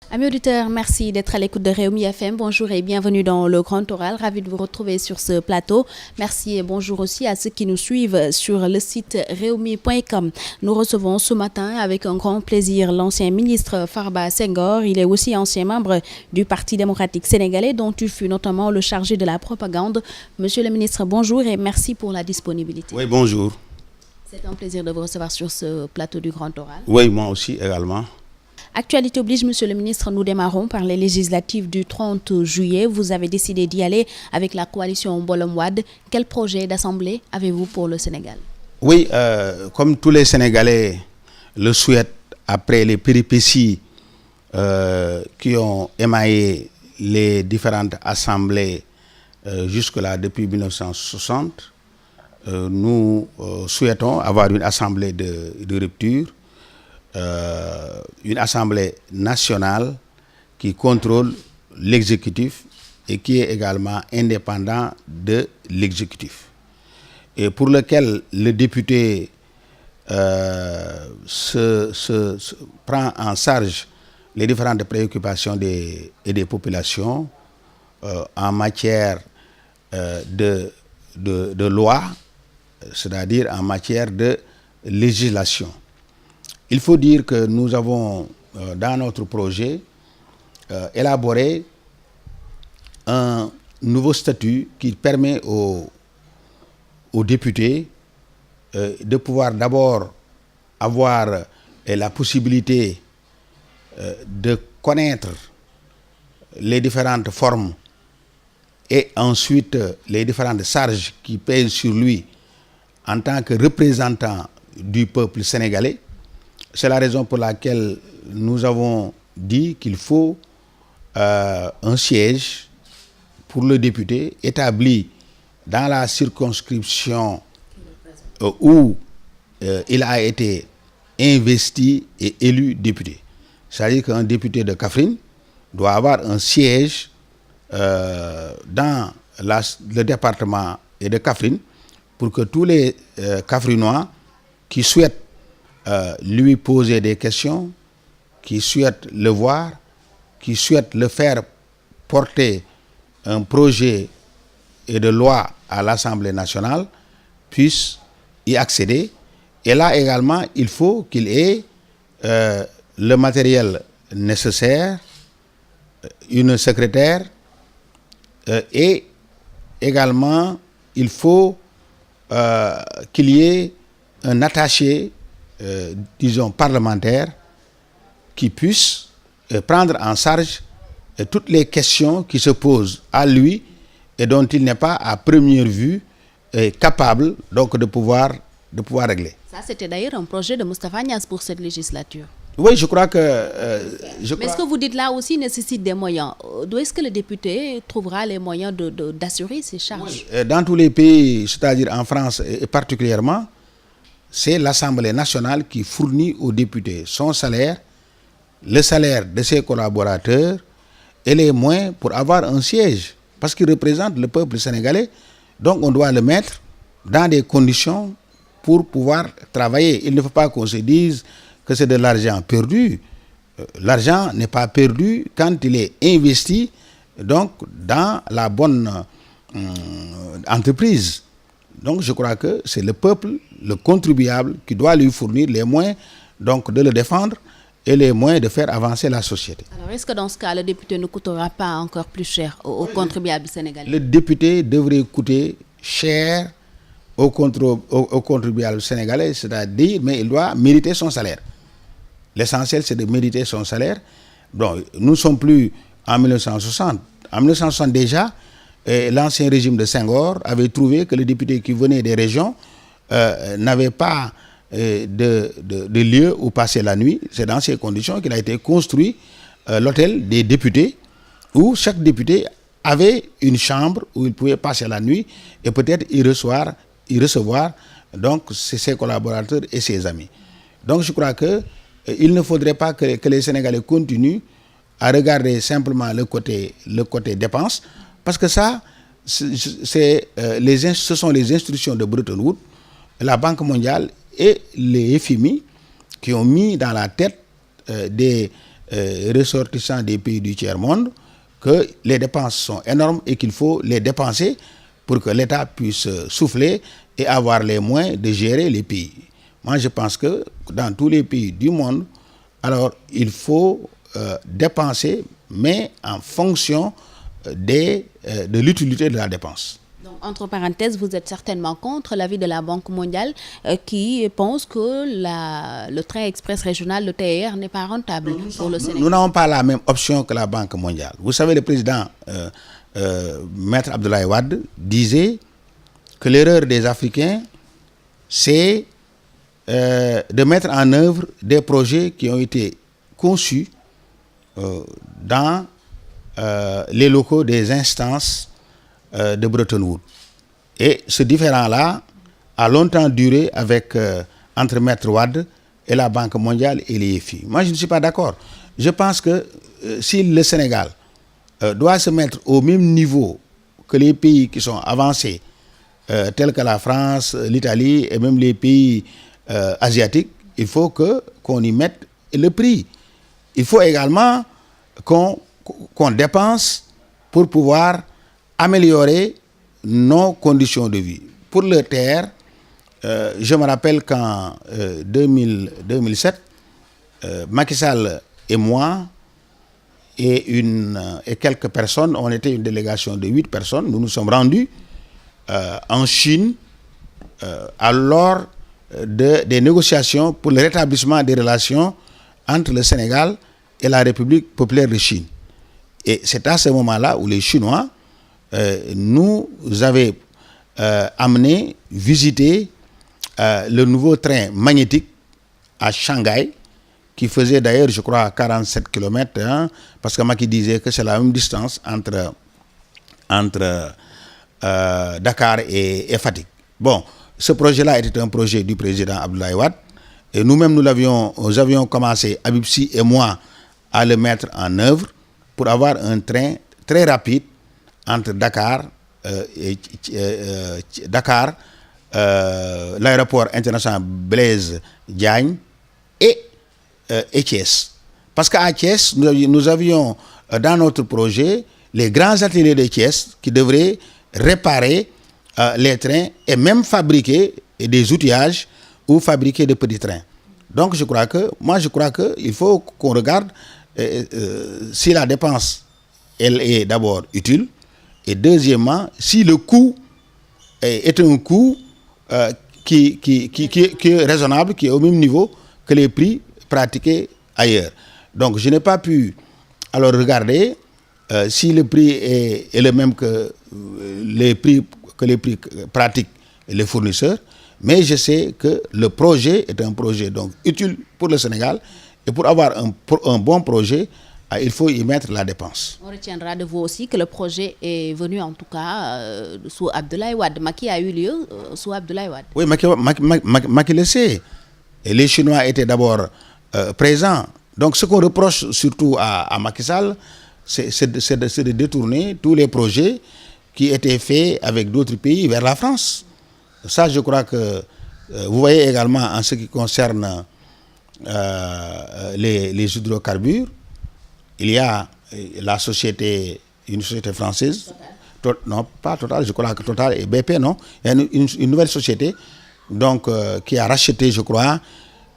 Amis auditeurs, merci d'être à l'écoute de Rewmi FM. Bonjour et bienvenue dans le Grand Oral. Ravi de vous retrouver sur ce plateau. Merci et bonjour aussi à ceux qui nous suivent sur le site rewmi.com. Nous recevons ce matin avec un grand plaisir l'ancien ministre Farba Senghor. Il est aussi ancien membre du Parti démocratique sénégalais dont il fut notamment le chargé de la propagande. Monsieur le ministre, bonjour et merci pour la disponibilité. Oui, bonjour. C'est un plaisir de vous recevoir sur ce plateau du Grand Oral. Oui, moi aussi également. Actualité oblige, monsieur le ministre, nous démarrons par les législatives du 30 juillet. Vous avez décidé d'y aller avec la coalition Mbolom Wade. Quel projet d'assemblée avez-vous pour le Sénégal? Oui, comme tous les Sénégalais le souhaitent, après les péripéties qui ont émaillé les différentes assemblées jusque-là depuis 1960, nous souhaitons avoir une assemblée de rupture. Une assemblée nationale qui contrôle l'exécutif et qui est également indépendant de l'exécutif. Et pour lequel le député prend en charge les différentes préoccupations des populations en matière de loi, c'est-à-dire en matière de législation. Il faut dire que nous avons, dans notre projet, élaboré un nouveau statut qui permet aux députés de pouvoir d'abord avoir la possibilité de connaître les différentes formes et ensuite les différentes charges qui pèsent sur lui en tant que représentant du peuple sénégalais. C'est la raison pour laquelle nous avons dit qu'il faut un siège pour le député établi dans la circonscription où il a été investi et élu député. C'est-à-dire qu'un député de Kaffrine doit avoir un siège dans le département de Kaffrine pour que tous les Kaffrinois qui souhaitent lui poser des questions, qui souhaitent le voir, qui souhaitent le faire porter un projet et de loi à l'Assemblée nationale, puissent y accéder. Et là également, il faut qu'il ait le matériel nécessaire, une secrétaire, et également, il faut qu'il y ait un attaché disons parlementaire qui puisse prendre en charge toutes les questions qui se posent à lui et dont il n'est pas à première vue capable donc de pouvoir régler. Ça, c'était d'ailleurs un projet de Moustapha Niasse pour cette législature. Oui, je crois que... Mais ce que vous dites là aussi nécessite des moyens. D'où est-ce que le député trouvera les moyens d'assurer ces charges? Oui. Dans tous les pays, c'est-à-dire en France et particulièrement, c'est l'Assemblée nationale qui fournit aux députés son salaire, le salaire de ses collaborateurs et les moyens pour avoir un siège. Parce qu'il représente le peuple sénégalais. Donc on doit le mettre dans des conditions pour pouvoir travailler. Il ne faut pas qu'on se dise que c'est de l'argent perdu. L'argent n'est pas perdu quand il est investi donc, dans la bonne entreprise. Donc je crois que c'est le peuple, le contribuable, qui doit lui fournir les moyens donc, de le défendre et les moyens de faire avancer la société. Alors est-ce que dans ce cas, le député ne coûtera pas encore plus cher aux contribuables sénégalais? Le député devrait coûter cher aux contribuables sénégalais, c'est-à-dire, mais il doit mériter son salaire. L'essentiel, c'est de mériter son salaire. Bon, nous ne sommes plus en 1960. En 1960 déjà, l'ancien régime de Senghor avait trouvé que les députés qui venaient des régions n'avaient pas de lieu où passer la nuit. C'est dans ces conditions qu'il a été construit l'hôtel des députés, où chaque député avait une chambre où il pouvait passer la nuit et peut-être y recevoir donc, ses collaborateurs et ses amis. Donc je crois qu'il ne faudrait pas que les Sénégalais continuent à regarder simplement le côté dépenses, parce que ça, ce sont les instructions de Bretton Woods, la Banque mondiale et les FMI qui ont mis dans la tête des ressortissants des pays du tiers-monde que les dépenses sont énormes et qu'il faut les dépenser pour que l'État puisse souffler et avoir les moyens de gérer les pays. Moi, je pense que dans tous les pays du monde, alors il faut dépenser, mais en fonction de l'utilité de la dépense. Donc, entre parenthèses, vous êtes certainement contre l'avis de la Banque mondiale qui pense que le train express régional, le TER, n'est pas rentable pour le Sénégal. Nous n'avons pas la même option que la Banque mondiale. Vous savez, le président Maître Abdoulaye Wade disait que l'erreur des Africains, c'est de mettre en œuvre des projets qui ont été conçus dans les locaux des instances de Bretton Woods. Et ce différend-là a longtemps duré entre Maître Wade et la Banque mondiale et les FI. Moi, je ne suis pas d'accord. Je pense que si le Sénégal doit se mettre au même niveau que les pays qui sont avancés, tels que la France, l'Italie et même les pays asiatiques, il faut qu'on y mette le prix. Il faut également qu'on dépense pour pouvoir améliorer nos conditions de vie. Pour le TER, je me rappelle qu'en 2007, Macky Sall et moi et quelques personnes, on était une délégation de 8 personnes, nous nous sommes rendus en Chine lors des négociations pour le rétablissement des relations entre le Sénégal et la République populaire de Chine. Et c'est à ce moment-là où les Chinois nous avaient visiter le nouveau train magnétique à Shanghai, qui faisait d'ailleurs, je crois, 47 km, hein, parce que Macky disait que c'est la même distance entre Dakar et Fatick. Bon, ce projet-là était un projet du président Abdoulaye Wade, et nous-mêmes, nous avions commencé, Habib Sy et moi, à le mettre en œuvre pour avoir un train très rapide entre Dakar, l'aéroport international Blaise Diagne et Thiès. Parce qu'à Thiès, nous avions dans notre projet les grands ateliers de Thiès qui devraient réparer les trains et même fabriquer des outillages ou fabriquer de petits trains. Donc je crois qu'il faut qu'on regarde si la dépense elle est d'abord utile et deuxièmement si le coût est un coût qui est raisonnable, qui est au même niveau que les prix pratiqués ailleurs. Donc je n'ai pas pu alors regarder si le prix est le même que les prix pratiquent les fournisseurs, mais je sais que le projet est un projet donc utile pour le Sénégal, et pour avoir un bon projet, il faut y mettre la dépense. On retiendra de vous aussi que le projet est venu en tout cas sous Abdoulaye Wade. Macky a eu lieu sous Abdoulaye Wade. Oui, Macky le sait. Et les Chinois étaient d'abord présents. Donc ce qu'on reproche surtout à Macky Sall, c'est de détourner tous les projets qui étaient faits avec d'autres pays vers la France. Ça, je crois que vous voyez également en ce qui concerne les hydrocarbures, il y a une société française, non pas Total, je crois que Total et BP, non, il y a une nouvelle société donc, qui a racheté, je crois,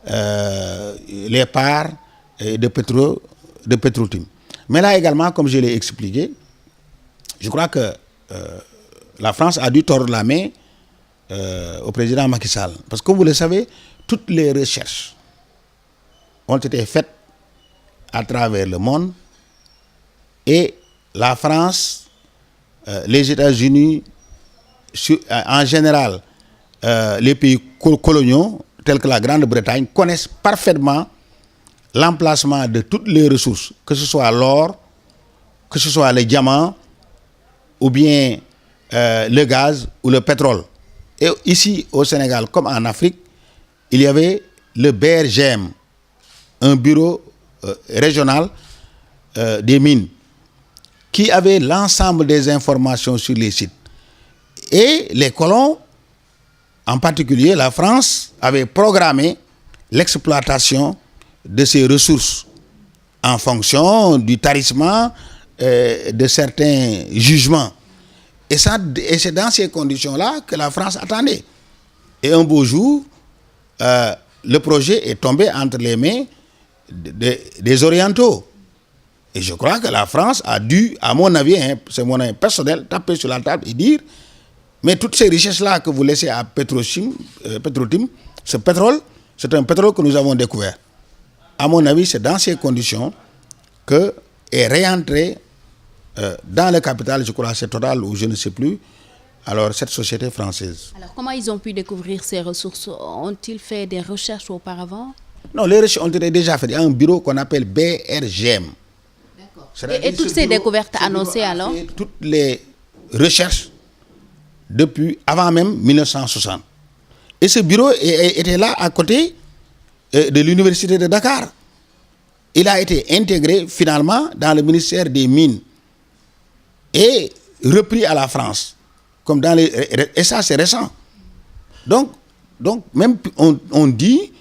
les parts de Petrotim. Mais là également, comme je l'ai expliqué, je crois que la France a dû tordre la main au président Macky Sall. Parce que comme vous le savez, toutes les recherches ont été faites à travers le monde, et la France, les États-Unis, en général, les pays coloniaux, tels que la Grande-Bretagne, connaissent parfaitement l'emplacement de toutes les ressources, que ce soit l'or, que ce soit les diamants, ou bien le gaz ou le pétrole. Et ici, au Sénégal, comme en Afrique, il y avait le BRGM, un bureau régional des mines, qui avait l'ensemble des informations sur les sites. Et les colons, en particulier la France, avait programmé l'exploitation de ces ressources en fonction du tarissement de certains jugements. Et c'est dans ces conditions-là que la France attendait. Et un beau jour, le projet est tombé entre les mains des Orientaux. Et je crois que la France a dû, à mon avis, c'est mon avis personnel, taper sur la table et dire, mais toutes ces richesses-là que vous laissez à Petrotim, ce pétrole, c'est un pétrole que nous avons découvert. À mon avis, c'est dans ces conditions que est réentré dans le capital, je crois, c'est Total ou je ne sais plus, alors cette société française. Alors, comment ils ont pu découvrir ces ressources? Ont-ils fait des recherches auparavant? Non, les recherches ont été déjà faites. Il y a un bureau qu'on appelle BRGM. Et toutes ces découvertes annoncées alors? Toutes les recherches depuis avant même 1960. Et ce bureau était là à côté de l'université de Dakar. Il a été intégré finalement dans le ministère des Mines et repris à la France. Comme dans et ça, c'est récent. Donc même on dit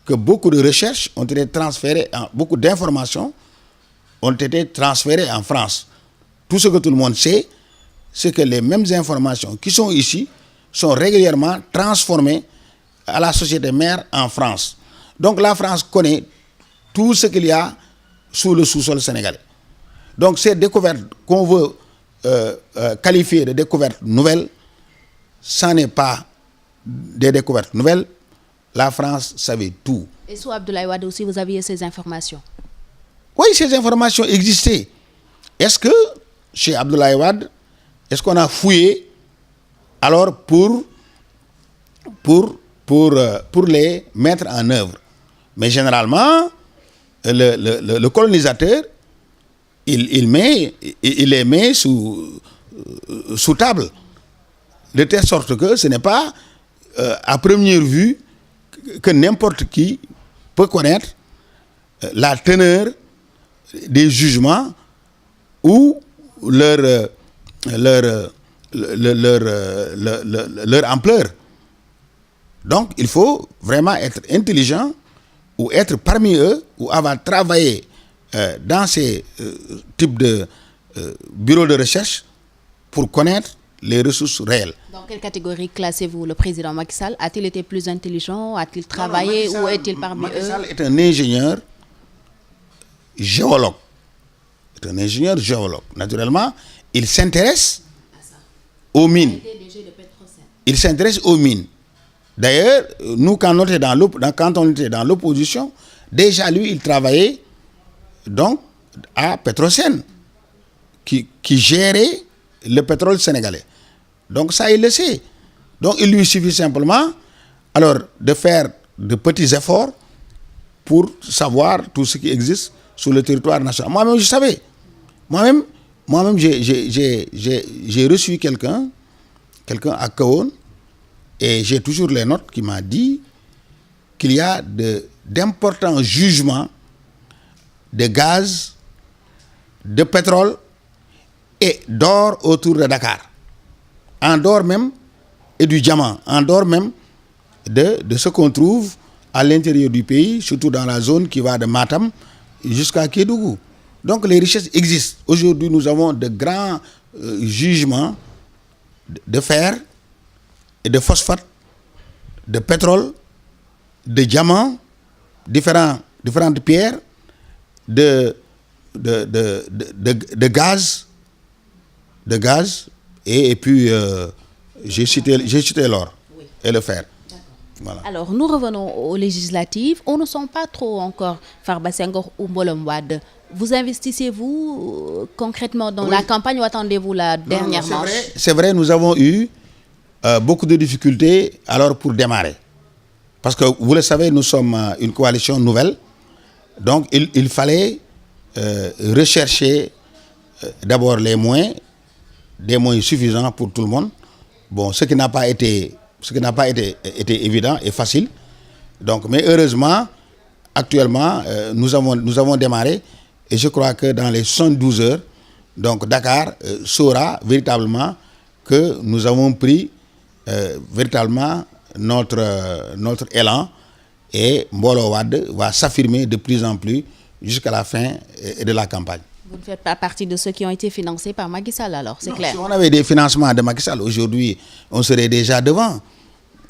que beaucoup de recherches ont été transférées, beaucoup d'informations ont été transférées en France. Tout ce que tout le monde sait, c'est que les mêmes informations qui sont ici sont régulièrement transformées à la société mère en France. Donc la France connaît tout ce qu'il y a sous le sous-sol sénégalais. Donc ces découvertes qu'on veut qualifier de découvertes nouvelles, ça n'est pas des découvertes nouvelles. La France savait tout. Et sous Abdoulaye Wade aussi, vous aviez ces informations? Oui, ces informations existaient. Est-ce que chez Abdoulaye Wade, est-ce qu'on a fouillé alors pour les mettre en œuvre? Mais généralement, le colonisateur, il les met sous table, de telle sorte que ce n'est pas à première vue que n'importe qui peut connaître la teneur des jugements ou leur ampleur. Donc, il faut vraiment être intelligent ou être parmi eux ou avoir travaillé dans ces types de bureaux de recherche pour connaître les ressources réelles. Dans quelle catégorie classez-vous le président Macky Sall? A-t-il été plus intelligent? A-t-il travaillé? Ou est-il parmi eux? Macky Sall est un ingénieur géologue. C'est un ingénieur géologue. Naturellement, il s'intéresse aux mines. Il s'intéresse aux mines. D'ailleurs, nous, quand on était dans l'opposition, déjà lui, il travaillait donc à Petrosen, qui gérait le pétrole sénégalais. Donc ça, il le sait. Donc il lui suffit simplement alors de faire de petits efforts pour savoir tout ce qui existe sur le territoire national. Moi-même, je savais. Moi-même, j'ai reçu quelqu'un à Kahone, et j'ai toujours les notes qui m'a dit qu'il y a d'importants jugements de gaz, de pétrole et d'or autour de Dakar. En dehors même, et du diamant, en dehors même de ce qu'on trouve à l'intérieur du pays, surtout dans la zone qui va de Matam jusqu'à Kédougou. Donc les richesses existent. Aujourd'hui, nous avons de grands jugements de fer et de phosphate, de pétrole, de diamants, différentes pierres, de gaz, et puis j'ai cité l'or et le fer. Voilà. Alors, nous revenons aux législatives. On ne sent pas trop encore Farba Senghor ou Mbolom Wade. Vous investissez-vous concrètement dans la campagne ou attendez-vous la dernière manche? C'est vrai, nous avons eu beaucoup de difficultés alors pour démarrer. Parce que vous le savez, nous sommes une coalition nouvelle. Donc, il fallait rechercher d'abord des moyens suffisants pour tout le monde. Bon, ce qui n'a pas été évident et facile. Donc, mais heureusement, actuellement, nous avons démarré, et je crois que dans les 72 heures, donc Dakar saura véritablement que nous avons pris véritablement notre élan, et Mbolo Wade va s'affirmer de plus en plus jusqu'à la fin de la campagne. Vous ne faites pas partie de ceux qui ont été financés par Macky Sall alors, c'est clair. Si on avait des financements de Macky Sall, aujourd'hui, on serait déjà devant.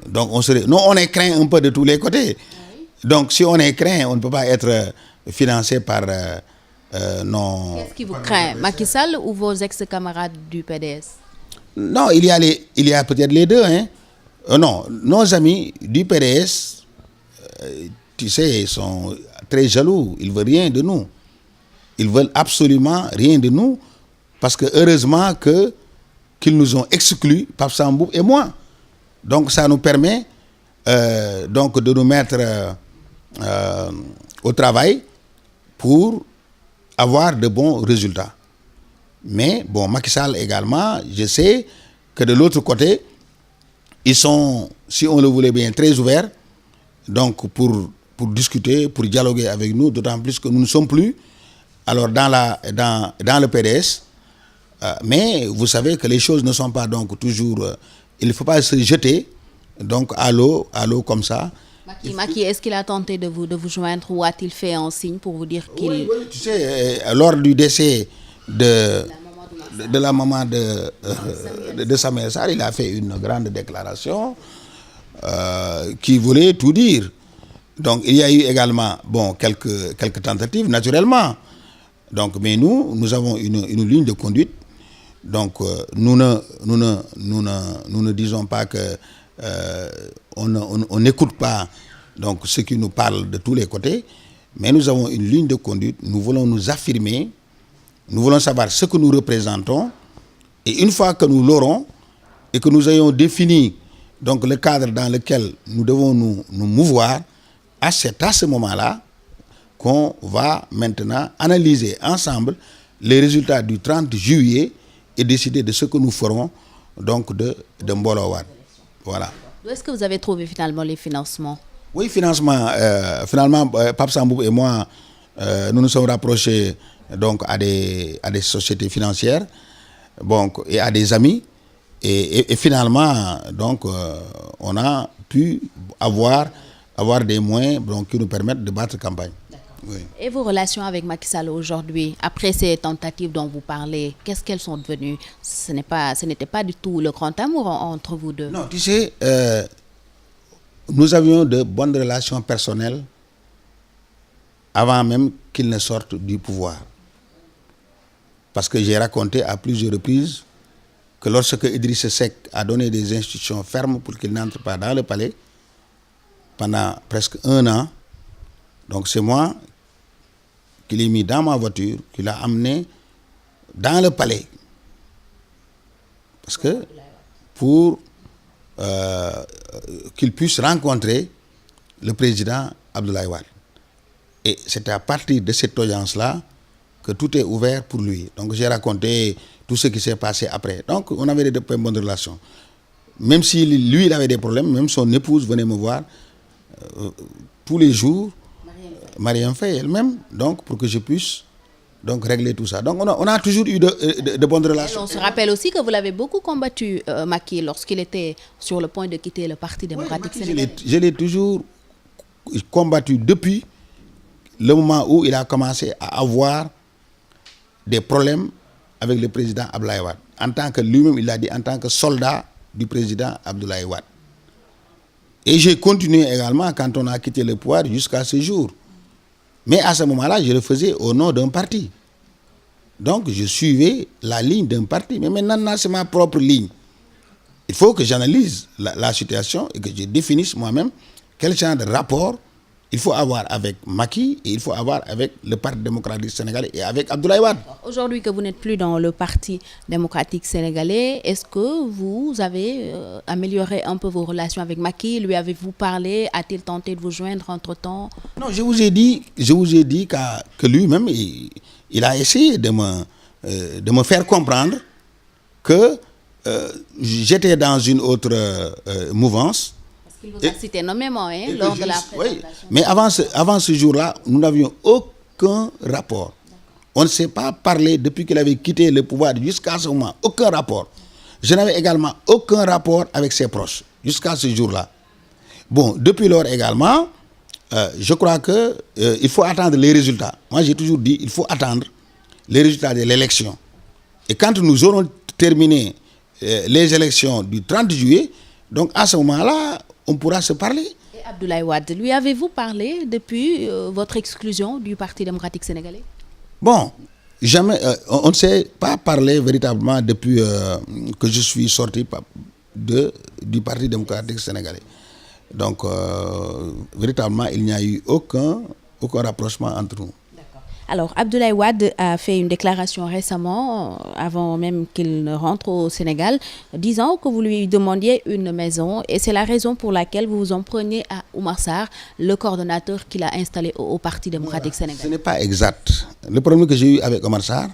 Donc on est craint un peu de tous les côtés. Oui. Donc si on est craint, on ne peut pas être financé par nos... Qu'est-ce qui vous craint, Macky Sall ou vos ex-camarades du PDS? Non, il y a peut-être les deux. Hein. Non, nos amis du PDS, tu sais, ils sont très jaloux. Ils ne veulent rien de nous. Ils veulent absolument rien de nous parce que heureusement qu'ils nous ont exclus, Pape Sambou et moi. Donc ça nous permet donc de nous mettre au travail pour avoir de bons résultats. Mais bon, Macky Sall également, je sais que de l'autre côté, ils sont, si on le voulait bien, très ouverts donc pour discuter, pour dialoguer avec nous, d'autant plus que nous ne sommes plus alors dans le PDS, mais vous savez que les choses ne sont pas donc toujours... il ne faut pas se jeter donc à l'eau comme ça. Macky, est-ce qu'il a tenté de vous joindre ou a-t-il fait un signe pour vous dire qu'il... Oui, tu sais, lors du décès de la maman de Samuel Sarr, il a fait une grande déclaration qui voulait tout dire. Donc il y a eu également quelques tentatives, naturellement. Donc, mais nous avons une ligne de conduite. Donc, nous ne disons pas que on n'écoute pas donc ceux qui nous parlent de tous les côtés, mais nous avons une ligne de conduite. Nous voulons nous affirmer, nous voulons savoir ce que nous représentons, et une fois que nous l'aurons et que nous ayons défini donc le cadre dans lequel nous devons nous mouvoir, à ce moment-là, qu'on va maintenant analyser ensemble les résultats du 30 juillet et décider de ce que nous ferons donc de Mbolo Wade. Voilà. Où est-ce que vous avez trouvé finalement les financements? Oui, finalement, Pape Sambou et moi, nous nous sommes rapprochés donc à des sociétés financières, donc, et à des amis, et finalement, donc, on a pu avoir des moyens donc, qui nous permettent de battre campagne. Oui. Et vos relations avec Macky Sall aujourd'hui, après ces tentatives dont vous parlez, qu'est-ce qu'elles sont devenues? Ce n'était pas du tout le grand amour entre vous deux. Non, tu sais, nous avions de bonnes relations personnelles avant même qu'il ne sorte du pouvoir. Parce que j'ai raconté à plusieurs reprises que lorsque Idriss Seck a donné des instructions fermes pour qu'il n'entre pas dans le palais, pendant presque 1 an, donc c'est moi qui l'ai mis dans ma voiture, qui l'a amené dans le palais. Parce que pour qu'il puisse rencontrer le président Abdoulaye Wade. Et c'est à partir de cette audience-là que tout est ouvert pour lui. Donc j'ai raconté tout ce qui s'est passé après. Donc on avait de bonnes relations. Même si lui, il avait des problèmes, même son épouse venait me voir tous les jours, Mariam Faye elle-même, donc pour que je puisse donc régler tout ça. Donc on a toujours eu de bonnes relations. Et on se rappelle aussi que vous l'avez beaucoup combattu, Macky, lorsqu'il était sur le point de quitter le Parti démocratique sénégalais. Je l'ai toujours combattu depuis le moment où il a commencé à avoir des problèmes avec le président Abdoulaye Wade. En tant que lui-même, il l'a dit, en tant que soldat du président Abdoulaye Wade. Et j'ai continué également quand on a quitté le pouvoir jusqu'à ce jour. Mais à ce moment-là, je le faisais au nom d'un parti. Donc, je suivais la ligne d'un parti. Mais maintenant, c'est ma propre ligne. Il faut que j'analyse la situation et que je définisse moi-même quel genre de rapport il faut avoir avec Macky et il faut avoir avec le Parti démocratique sénégalais et avec Abdoulaye Wade. Aujourd'hui que vous n'êtes plus dans le Parti démocratique sénégalais, est-ce que vous avez amélioré un peu vos relations avec Macky? Lui avez-vous parlé? A-t-il tenté de vous joindre entre-temps? Non, je vous ai dit que lui-même, il a essayé de me faire comprendre que j'étais dans une autre mouvance. Il vous a cité nommément lors de la présentation. Oui, mais avant ce jour-là, nous n'avions aucun rapport. On ne s'est pas parlé depuis qu'il avait quitté le pouvoir jusqu'à ce moment. Aucun rapport. Je n'avais également aucun rapport avec ses proches jusqu'à ce jour-là. Bon, depuis lors également, je crois que il faut attendre les résultats. Moi, j'ai toujours dit il faut attendre les résultats de l'élection. Et quand nous aurons terminé les élections du 30 juillet, donc à ce moment-là, on pourra se parler. Et Abdoulaye Wade, lui avez-vous parlé depuis votre exclusion du Parti démocratique sénégalais? Bon, jamais, on ne s'est pas parlé véritablement depuis que je suis sorti du Parti démocratique sénégalais. Donc, véritablement, il n'y a eu aucun rapprochement entre nous. Alors, Abdoulaye Wade a fait une déclaration récemment, avant même qu'il ne rentre au Sénégal, disant que vous lui demandiez une maison et c'est la raison pour laquelle vous vous en prenez à Oumar Sarr, le coordonnateur qu'il a installé au Parti démocratique sénégalais. Ce n'est pas exact. Le problème que j'ai eu avec Oumar Sarr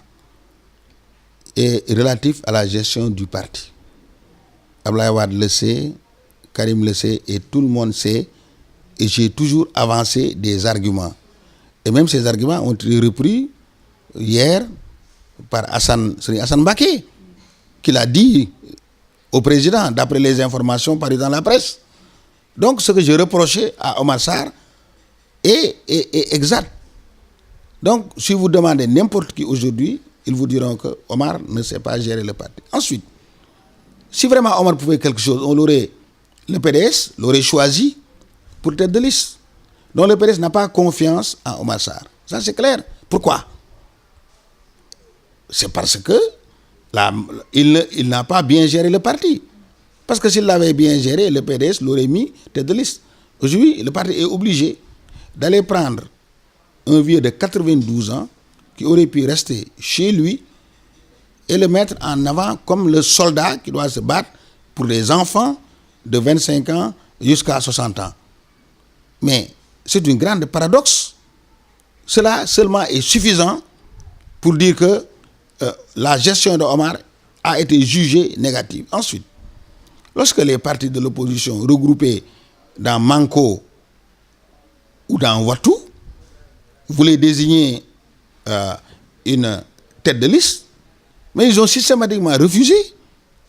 est relatif à la gestion du parti. Abdoulaye Wade le sait, Karim le sait et tout le monde sait, et j'ai toujours avancé des arguments. Et même ces arguments ont été repris hier par Hassan Mbaké, qui l'a dit au président, d'après les informations parues dans la presse. Donc ce que je reprochais à Oumar Sarr est exact. Donc si vous demandez n'importe qui aujourd'hui, ils vous diront que Omar ne sait pas gérer le parti. Ensuite, si vraiment Omar pouvait quelque chose, le PDS l'aurait choisi pour tête de liste. Donc le PDS n'a pas confiance en Oumar Sarr. Ça c'est clair. Pourquoi? C'est parce que il n'a pas bien géré le parti. Parce que s'il l'avait bien géré, le PDS l'aurait mis tête de liste. Aujourd'hui, le parti est obligé d'aller prendre un vieux de 92 ans qui aurait pu rester chez lui et le mettre en avant comme le soldat qui doit se battre pour les enfants de 25 ans jusqu'à 60 ans. Mais c'est une grande paradoxe. Cela seulement est suffisant pour dire que la gestion de Omar a été jugée négative. Ensuite, lorsque les partis de l'opposition regroupés dans Manko ou dans Ouattou voulaient désigner une tête de liste, mais ils ont systématiquement refusé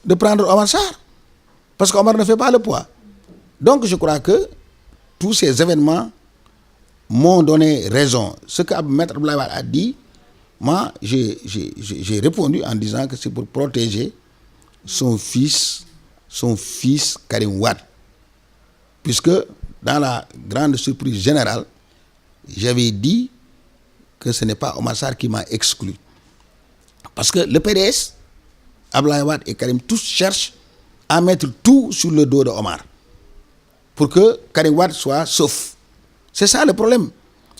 de prendre Oumar Sarr parce qu'Omar ne fait pas le poids. Donc je crois que tous ces événements m'ont donné raison. Ce que Maître Abdoulaye Wade a dit, moi j'ai répondu en disant que c'est pour protéger son fils Karim Wade. Puisque dans la grande surprise générale, j'avais dit que ce n'est pas Oumar Sarr qui m'a exclu. Parce que le PDS, Abdoulaye Wade et Karim, tous cherchent à mettre tout sur le dos de Omar pour que Karim Wade soit sauf. C'est ça le problème.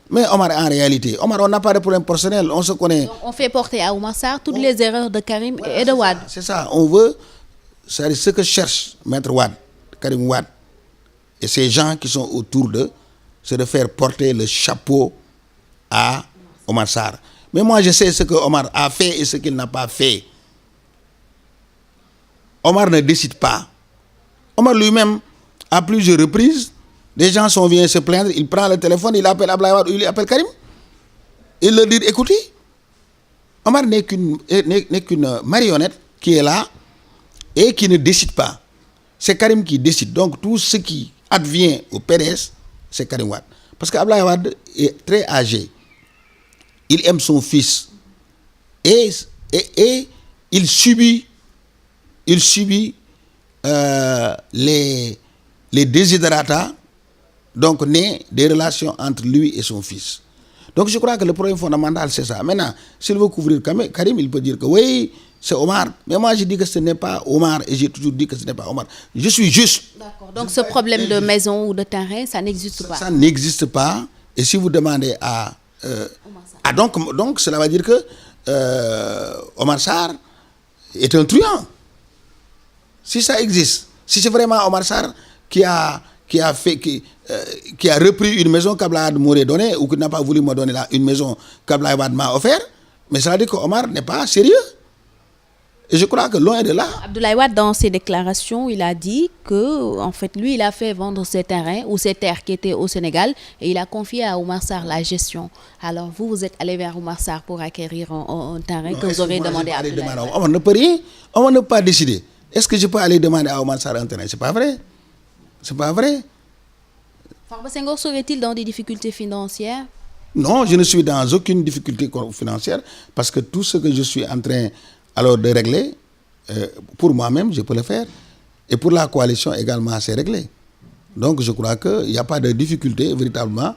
Mais Omar, en réalité, Omar, on n'a pas de problème personnel, on se connaît. Donc, on fait porter à Oumar Sarr toutes les erreurs de Karim et de Wade. C'est ça, on veut, c'est ce que cherche Maître Wade, Karim Wade, et ces gens qui sont autour d'eux, c'est de faire porter le chapeau à Oumar Sarr. Mais moi, je sais ce que Omar a fait et ce qu'il n'a pas fait. Omar ne décide pas. Omar lui-même, à plusieurs reprises, des gens sont venus se plaindre, il prend le téléphone, il appelle Abdoulaye Wade, il appelle Karim. Il leur dit, écoutez, Omar n'est qu'une marionnette qui est là et qui ne décide pas. C'est Karim qui décide. Donc tout ce qui advient au PDS, c'est Karim Wade. Parce qu'Abdoulaye Wade est très âgé. Il aime son fils. Et il subit les desiderata donc nés des relations entre lui et son fils. Donc je crois que le problème fondamental c'est ça. Maintenant, s'il veut couvrir Karim, il peut dire que oui, c'est Omar. Mais moi je dis que ce n'est pas Omar et j'ai toujours dit que ce n'est pas Omar. Je suis juste. D'accord. Donc ce problème de maison ou de terrain, ça n'existe pas. Ça n'existe pas. Et si vous demandez à donc cela va dire que Oumar Sarr est un truand. Si ça existe, si c'est vraiment Oumar Sarr qui a repris une maison qu'Abdoulaye Wade m'aurait donnée ou qui n'a pas voulu me donner une maison qu'Abdoulaye Wade m'a offerte, mais ça veut dire qu'Omar n'est pas sérieux. Et je crois que loin de là. Abdoulaye Wade, dans ses déclarations, il a dit que, en fait, lui, il a fait vendre ses terrains ou ses terres qui étaient au Sénégal et il a confié à Oumar Sarr la gestion. Alors, vous êtes allé vers Oumar Sarr pour acquérir un terrain que vous aurez demandé à Abdoulaye Wade. Omar ne peut rien. Omar ne peut pas décider. Est-ce que je peux aller demander à Oumar Sarr un terrain? C'est pas vrai. C'est pas vrai. Farba Senghor serait-il dans des difficultés financières? Non, je ne suis dans aucune difficulté financière parce que tout ce que je suis en train alors de régler, pour moi-même, je peux le faire. Et pour la coalition également, c'est réglé. Donc je crois qu'il n'y a pas de difficulté véritablement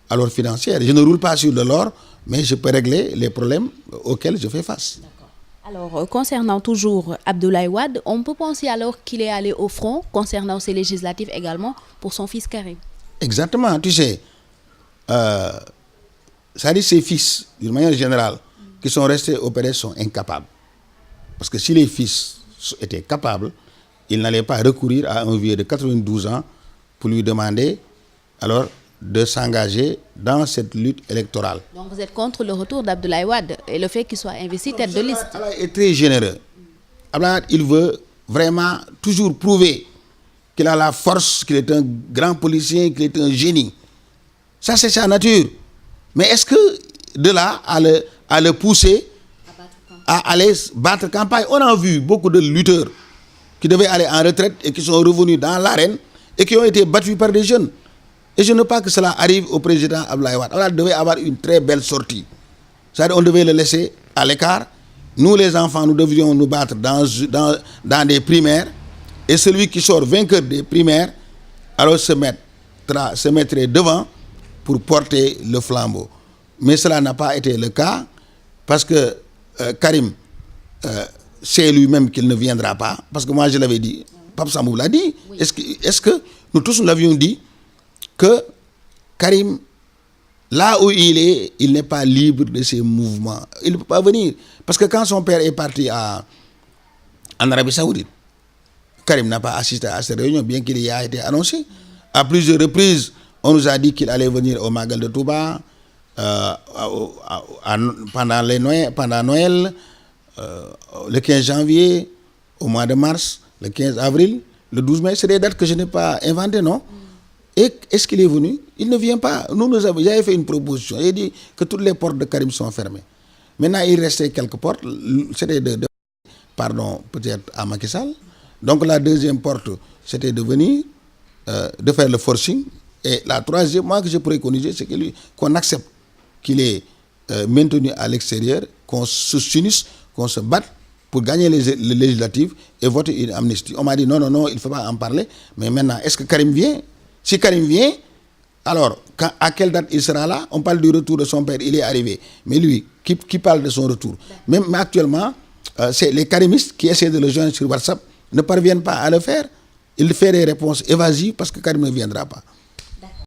alors financière. Je ne roule pas sur de l'or, mais je peux régler les problèmes auxquels je fais face. Alors, concernant toujours Abdoulaye Wade, on peut penser alors qu'il est allé au front concernant ces législatives également pour son fils Karim. Exactement, tu sais, ça dit ses fils, d'une manière générale, qui sont restés au PDS sont incapables. Parce que si les fils étaient capables, ils n'allaient pas recourir à un vieux de 92 ans pour lui demander alors de s'engager dans cette lutte électorale. Donc vous êtes contre le retour d'Abdoulaye Wade et le fait qu'il soit investi tête de liste? Abdoulaye est très généreux. Abdoulaye, il veut vraiment toujours prouver qu'il a la force, qu'il est un grand policier, qu'il est un génie. Ça, c'est sa nature. Mais est-ce que de là à le pousser à aller battre campagne? On a vu beaucoup de lutteurs qui devaient aller en retraite et qui sont revenus dans l'arène et qui ont été battus par des jeunes. Et je ne veux pas que cela arrive au président Abdoulaye Wade. Abdoulaye devait avoir une très belle sortie. C'est-à-dire qu'on devait le laisser à l'écart. Nous, les enfants, nous devions nous battre dans des primaires. Et celui qui sort vainqueur des primaires, alors se mettrait devant pour porter le flambeau. Mais cela n'a pas été le cas parce que Karim sait lui-même qu'il ne viendra pas. Parce que moi, je l'avais dit, Pape Sambou l'a dit. Oui. Est-ce que nous tous nous l'avions dit que Karim, là où il est, il n'est pas libre de ses mouvements. Il ne peut pas venir. Parce que quand son père est parti en Arabie Saoudite, Karim n'a pas assisté à cette réunion, bien qu'il y ait été annoncé. À plusieurs reprises, on nous a dit qu'il allait venir au Magal de Touba pendant Noël, le 15 janvier, au mois de mars, le 15 avril, le 12 mai. C'est des dates que je n'ai pas inventées, non? Et est-ce qu'il est venu? Il ne vient pas. J'avais fait une proposition. J'ai dit que toutes les portes de Karim sont fermées. Maintenant, il restait quelques portes. C'était peut-être à Macky Sall. Donc la deuxième porte, c'était de venir, de faire le forcing. Et la troisième, moi, que je préconisais, c'est qu'on accepte qu'il est maintenu à l'extérieur, qu'on se s'unisse, qu'on se batte pour gagner les législatives et voter une amnistie. On m'a dit non, il ne faut pas en parler. Mais maintenant, est-ce que Karim vient? Si Karim vient, alors, à quelle date il sera là? On parle du retour de son père, il est arrivé. Mais lui, qui parle de son retour? Même actuellement, c'est les karimistes qui essaient de le joindre sur WhatsApp ne parviennent pas à le faire. Il fait des réponses évasives parce que Karim ne viendra pas.